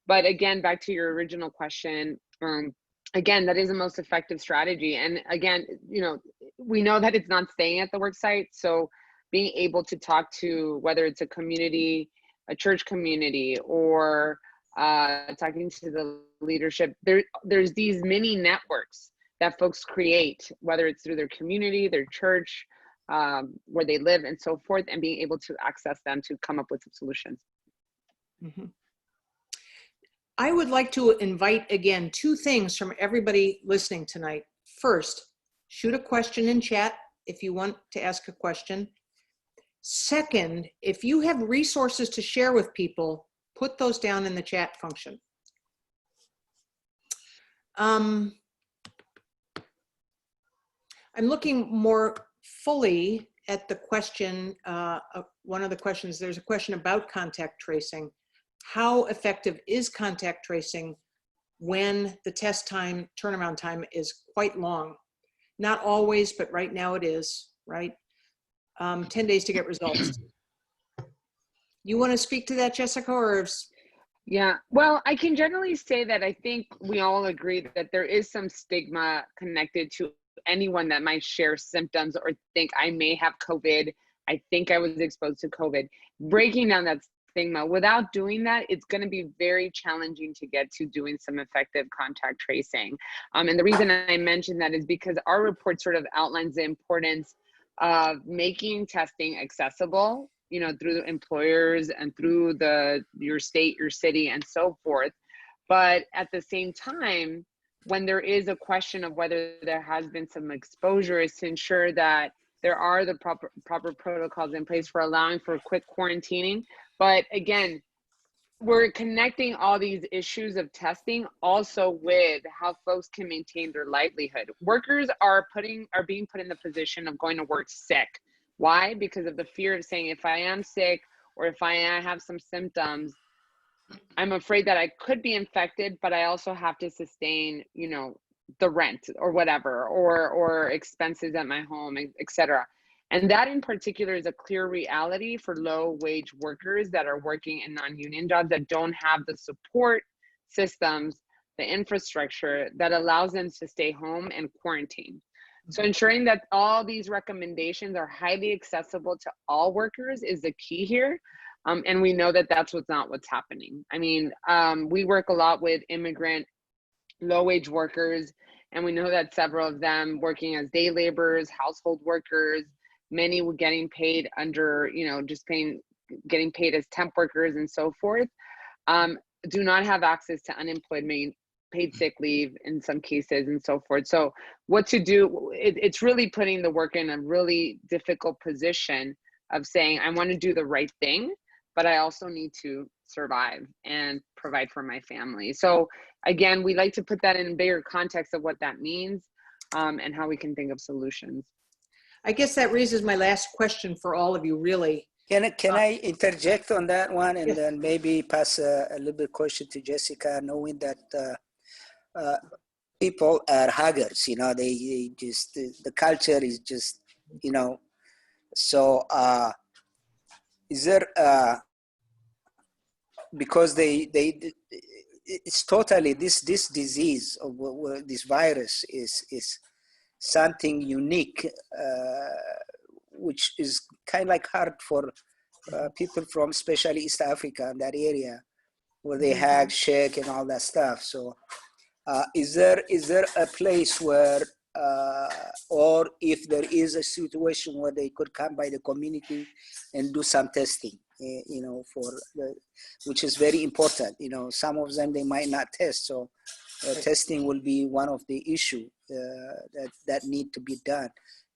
But again, back to your original question, again, that is the most effective strategy. And again, you know, we know that it's not staying at the work site. So being able to talk to, whether it's a community, a church community, or talking to the leadership, there's these mini networks that folks create, whether it's through their community, their church, where they live and so forth, and being able to access them to come up with some solutions. Mm-hmm. I would like to invite again 2 things from everybody listening tonight. First, shoot a question in chat if you want to ask a question. Second, if you have resources to share with people, put those down in the chat function. I'm looking more fully at the question, one of the questions, there's a question about contact tracing. How effective is contact tracing when the test time, turnaround time is quite long? Not always, but right now it is, right? 10 days to get results. You want to speak to that, Jessica, or? Yeah, well, I can generally say that I think we all agree that there is some stigma connected to anyone that might share symptoms or think I may have COVID. I think I was exposed to COVID. Breaking down that stigma, without doing that, it's going to be very challenging to get to doing some effective contact tracing. And the reason I mentioned that is because our report sort of outlines the importance of making testing accessible, you know, through the employers and through your state, your city, and so forth. But at the same time, when there is a question of whether there has been some exposure, is to ensure that there are the proper protocols in place for allowing for quick quarantining. But again, we're connecting all these issues of testing also with how folks can maintain their livelihood. Workers are being put in the position of going to work sick. Why? Because of the fear of saying, if I am sick or if I have some symptoms, I'm afraid that I could be infected, but I also have to sustain, you know, the rent or whatever, or expenses at my home, etc. And that in particular is a clear reality for low wage workers that are working in non-union jobs that don't have the support systems, the infrastructure that allows them to stay home and quarantine. So ensuring that all these recommendations are highly accessible to all workers is the key here. And we know that that's not what's happening. I mean, we work a lot with immigrant low wage workers, and we know that several of them working as day laborers, household workers, many were getting paid under, you know, just getting paid as temp workers and so forth, do not have access to unemployed paid sick leave in some cases and so forth. So what to do, it's really putting the worker in a really difficult position of saying, I want to do the right thing, but I also need to survive and provide for my family. So again, we like to put that in a bigger context of what that means, and how we can think of solutions. I guess that raises my last question for all of you, really. Can I interject on that one, and yes. then maybe pass a little bit question to Jessica, knowing that people are huggers, you know, they just, the culture is just, you know, so is there, because it's totally, this disease, of this virus is something unique, which is kind of like hard for people from especially East Africa and that area, where they hug, shake, and all that stuff. So is there a place where, or if there is a situation where they could come by the community and do some testing, you know, which is very important. You know, some of them, they might not test. So testing will be one of the issue that need to be done.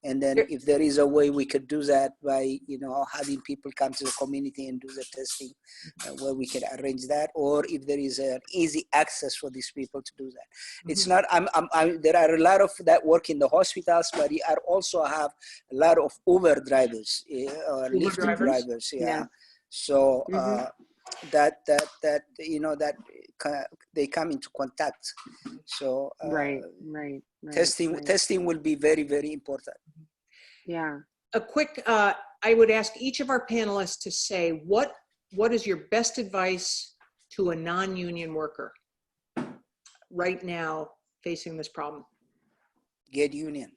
And then if there is a way we could do that by, you know, having people come to the community and do the testing, where we can arrange that, or if there is an easy access for these people to do that. It's not, there are a lot of that work in the hospitals, but you also have a lot of Uber drivers, or Lyft drivers. Yeah. So that, you know, that they come into contact. So Right. Testing will be very, very important. Yeah. A quick, I would ask each of our panelists to say, what what is your best advice to a non-union worker right now facing this problem? Get union.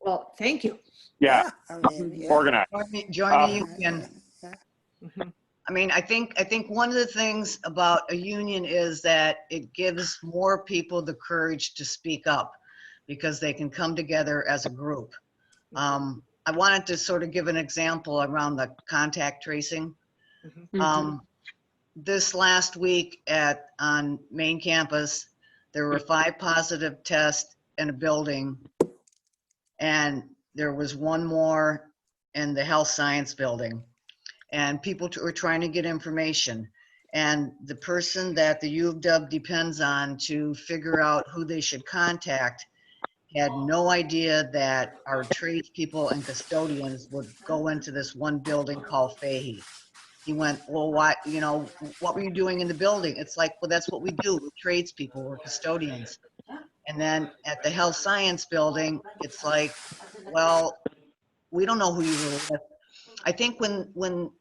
Well, thank you. Yeah, I mean, yeah. organize. Join a Um, union. Mhm. I mean, I think one of the things about a union is that it gives more people the courage to speak up because they can come together as a group. I wanted to sort of give an example around the contact tracing. Mhm. This last week on main campus, there were 5 positive tests in a building, and there was 1 more in the health science building. And people were trying to get information. And the person that the U of W depends on to figure out who they should contact had no idea that our tradespeople and custodians would go into this one building called Fahey. He went, well, what were you doing in the building? It's like, well, that's what we do. We're tradespeople, we're custodians. And then at the health science building, it's like, well, we don't know who you were with. I think when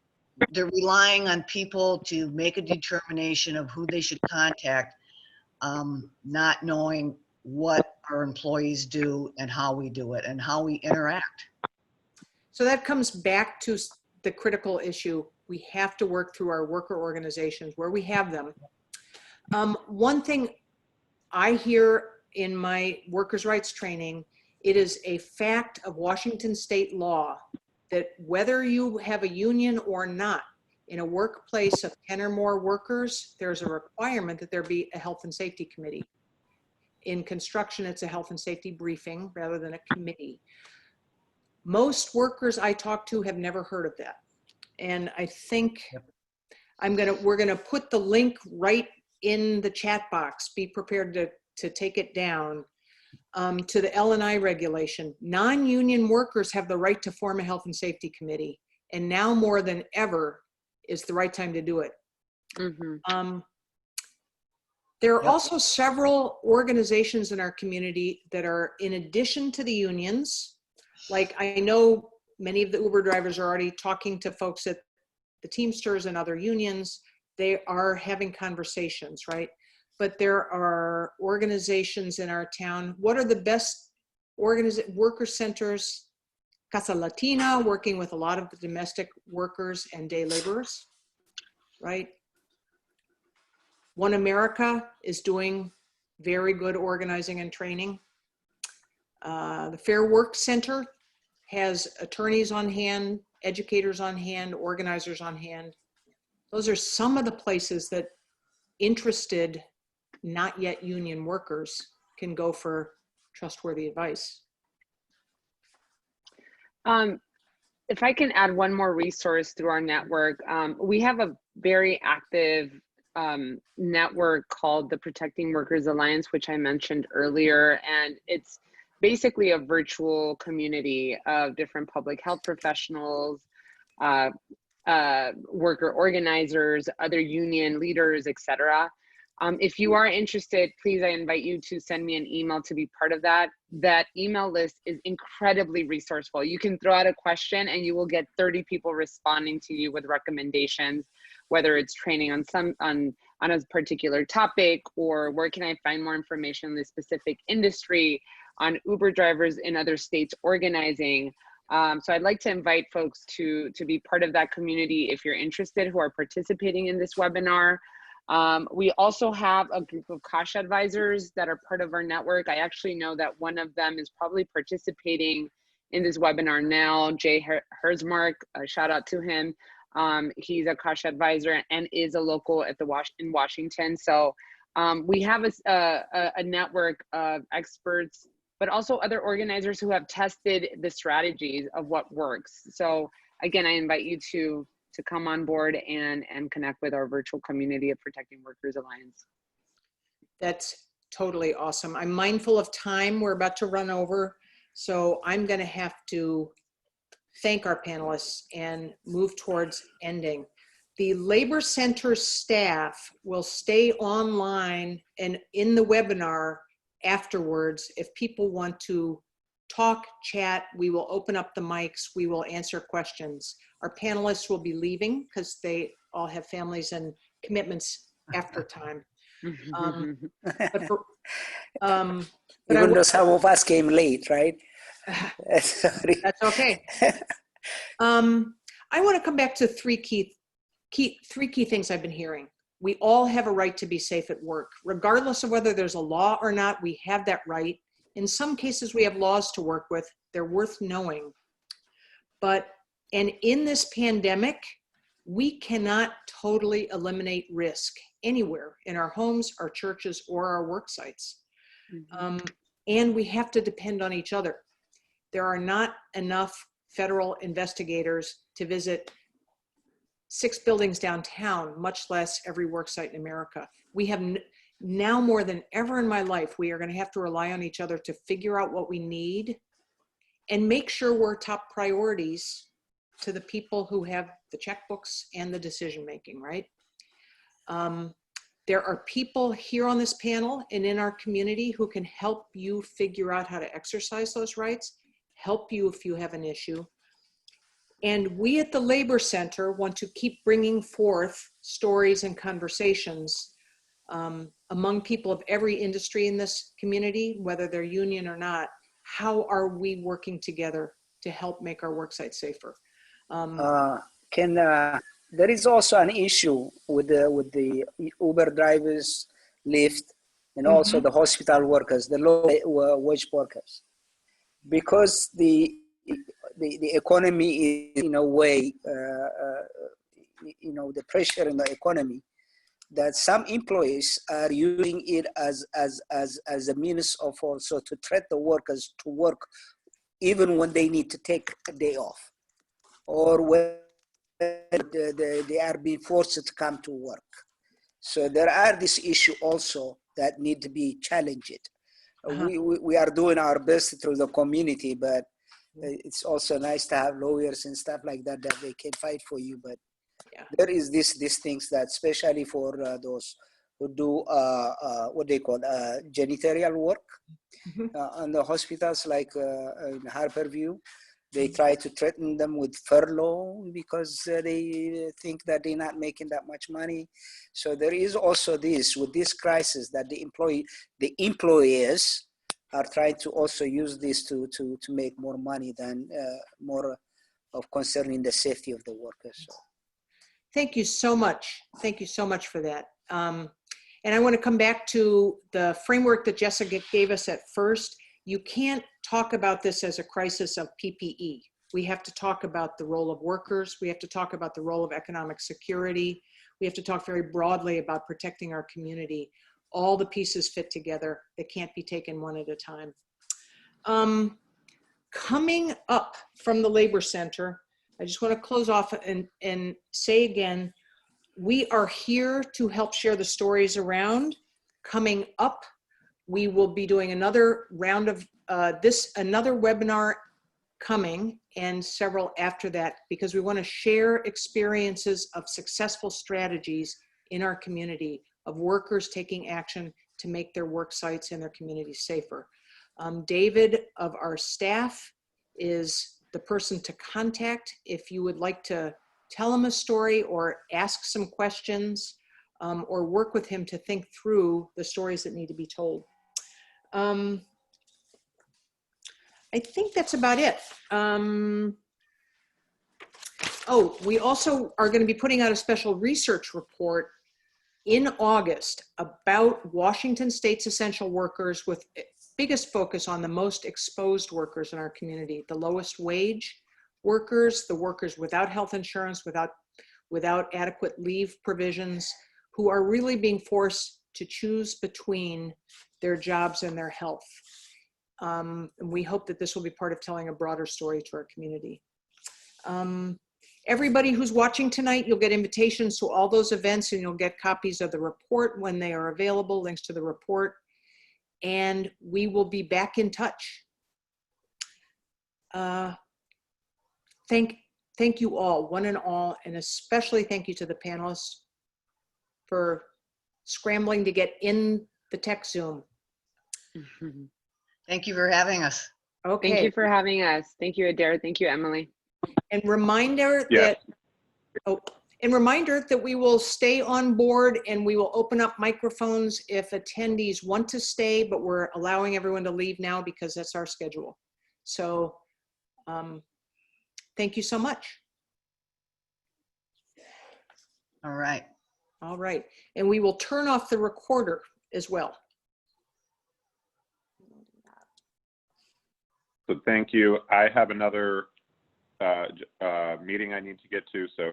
they're relying on people to make a determination of who they should contact, not knowing what our employees do and how we do it and how we interact. So that comes back to the critical issue. We have to work through our worker organizations where we have them. One thing I hear in my workers' rights training, it is a fact of Washington state law that whether you have a union or not, in a workplace of 10 or more workers, there's a requirement that there be a health and safety committee. In construction, it's a health and safety briefing rather than a committee. Most workers I talk to have never heard of that. And I think we're gonna put the link right in the chat box. Be prepared to take it down. To the L&I regulation. Non-union workers have the right to form a health and safety committee. And now more than ever is the right time to do it. There are also several organizations in our community that are in addition to the unions. Like I know many of the Uber drivers are already talking to folks at the Teamsters and other unions. They are having conversations, right? But there are organizations in our town. What are the best worker centers? Casa Latina, working with a lot of the domestic workers and day laborers, right? One America is doing very good organizing and training. The Fair Work Center has attorneys on hand, educators on hand, organizers on hand. Those are some of the places that interested, not yet union workers can go for trustworthy advice. If I can add one more resource through our network, we have a very active network called the Protecting Workers Alliance, which I mentioned earlier, and it's basically a virtual community of different public health professionals, worker organizers, other union leaders, etc. If you are interested, please, I invite you to send me an email to be part of that. That email list is incredibly resourceful. You can throw out a question and you will get 30 people responding to you with recommendations, whether it's training on a particular topic, or where can I find more information on this specific industry, on Uber drivers in other states organizing. So I'd like to invite folks to be part of that community if you're interested, who are participating in this webinar. We also have a group of CASH advisors that are part of our network. I actually know that one of them is probably participating in this webinar now, Jay Herzmark, a shout out to him. He's a CASH advisor and is a local at in Washington. So we have a network of experts, but also other organizers who have tested the strategies of what works. So again, I invite you to come on board and connect with our virtual community of Protecting Workers Alliance. That's totally awesome. I'm mindful of time. We're about to run over. So I'm going to have to thank our panelists and move towards ending. The Labor Center staff will stay online and in the webinar afterwards if people want to talk, chat. We will open up the mics. We will answer questions. Our panelists will be leaving because they all have families and commitments after time. But for, but Even though some of us came late, right? Sorry. That's okay. I want to come back to three key things I've been hearing. We all have a right to be safe at work, regardless of whether there's a law or not. We have that right. In some cases, we have laws to work with. They're worth knowing. And in this pandemic, we cannot totally eliminate risk anywhere in our homes, our churches, or our work sites. And we have to depend on each other. There are not enough federal investigators to visit 6 buildings downtown, much less every work site in America. We have now more than ever in my life, we are going to have to rely on each other to figure out what we need and make sure we're top priorities to the people who have the checkbooks and the decision-making, right? There are people here on this panel and in our community who can help you figure out how to exercise those rights, help you if you have an issue. And we at the Labor Center want to keep bringing forth stories and conversations among people of every industry in this community, whether they're union or not. How are we working together to help make our worksite safer? There is also an issue with the Uber drivers, Lyft, and also the hospital workers, the low wage workers, because the economy is in a way, the pressure in the economy, that some employees are using it as a means of also to threat the workers to work even when they need to take a day off, or when they are being forced to come to work. So there are this issue also that need to be challenged. We are doing our best through the community, but it's also nice to have lawyers and stuff like that they can fight for you. But there is these things that, especially for those who do what they call janitorial work on the hospitals, like in Harborview, they try to threaten them with furlough because they think that they're not making that much money. So there is also this, with this crisis, that the employers are trying to also use this to make more money than more of concerning the safety of the workers. So. Thank you so much. Thank you so much for that. And I want to come back to the framework that Jessica gave us at first. You can't talk about this as a crisis of PPE. We have to talk about the role of workers. We have to talk about the role of economic security. We have to talk very broadly about protecting our community. All the pieces fit together. They can't be taken one at a time. Coming up from the Labor Center, I just want to close off and say again, we are here to help share the stories around. Coming up, we will be doing another round of another webinar coming, and several after that, because we want to share experiences of successful strategies in our community of workers taking action to make their work sites and their communities safer. David of our staff is the person to contact if you would like to tell him a story or ask some questions or work with him to think through the stories that need to be told. I think that's about it. Oh, we also are going to be putting out a special research report in August about Washington State's essential workers, with biggest focus on the most exposed workers in our community, the lowest wage workers, the workers without health insurance, without adequate leave provisions, who are really being forced to choose between their jobs and their health. And we hope that this will be part of telling a broader story to our community. Everybody who's watching tonight, you'll get invitations to all those events, and you'll get copies of the report when they are available, links to the report, and we will be back in touch. Thank you all, one and all, and especially thank you to the panelists for scrambling to get in the tech Zoom. Thank you for having us. Okay. Thank you for having us. Thank you, Adair. Thank you, Emily. And reminder Yes. that we will stay on board and we will open up microphones if attendees want to stay, but we're allowing everyone to leave now because that's our schedule. So thank you so much. All right. All right. And we will turn off the recorder as well. So thank you. I have another meeting I need to get to, so